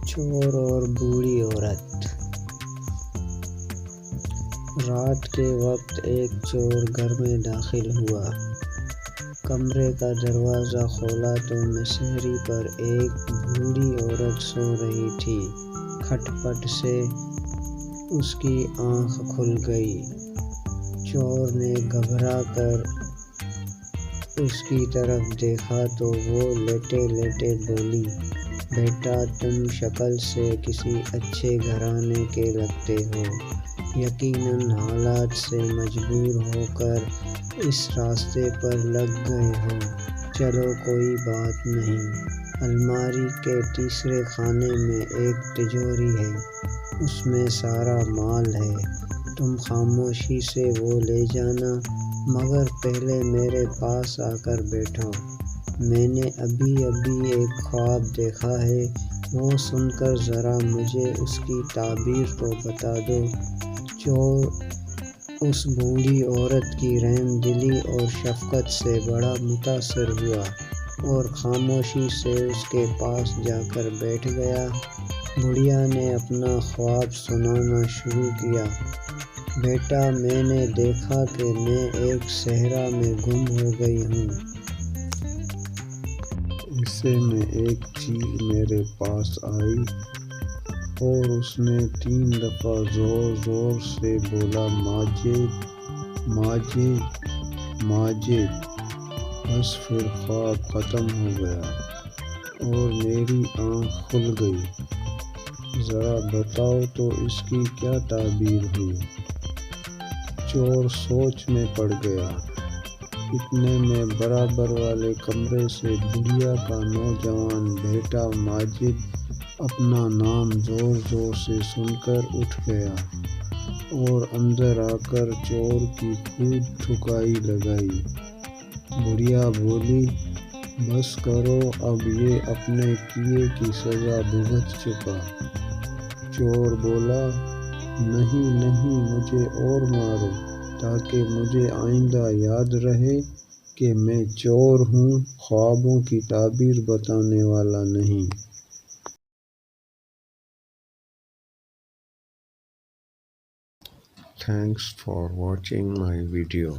چور اور بوڑھی عورت۔ رات کے وقت ایک چور گھر میں داخل ہوا۔ کمرے کا دروازہ کھولا تو مسہری پر ایک بوڑھی عورت سو رہی تھی۔ کھٹ پٹ سے اس کی آنکھ کھل گئی۔ چور نے گھبرا کر اس کی طرف دیکھا تو وہ لیٹے لیٹے بولی، بیٹا تم شکل سے کسی اچھے گھرانے کے لگتے ہو، یقیناً حالات سے مجبور ہو کر اس راستے پر لگ گئے ہو۔ چلو کوئی بات نہیں، الماری کے تیسرے خانے میں ایک تجوری ہے، اس میں سارا مال ہے، تم خاموشی سے وہ لے جانا، مگر پہلے میرے پاس آ کر بیٹھو، میں نے ابھی ایک خواب دیکھا ہے، وہ سن کر ذرا مجھے اس کی تعبیر تو بتا دو۔ چور اس بوڑھی عورت کی رحم دلی اور شفقت سے بڑا متاثر ہوا اور خاموشی سے اس کے پاس جا کر بیٹھ گیا۔ بڑھیا نے اپنا خواب سنانا شروع کیا، بیٹا میں نے دیکھا کہ میں ایک صحرا میں گم ہو گئی ہوں۔ ایسے میں ایک چیل میرے پاس آئی اور اس نے 3 دفعہ زور زور سے بولا، ماجد ماجد ماجد۔ بس پھر خواب ختم ہو گیا اور میری آنکھ کھل گئی۔ ذرا بتاؤ تو اس کی کیا تعبیر ہوئی؟ چور سوچ میں پڑ گیا۔ اتنے میں برابر والے کمرے سے بڑھیا کا نوجوان بیٹا ماجد اپنا نام زور زور سے سن کر اٹھ گیا اور اندر آ کر چور کی خوب ٹھکائی لگائی۔ بڑھیا بولی، بس کرو اب یہ اپنے کیے کی سزا بھگت چکا۔ چور بولا، نہیں مجھے اور مارو تاکہ مجھے آئندہ یاد رہے کہ میں چور ہوں، خوابوں کی تعبیر بتانے والا نہیں۔ Thanks for watching my video.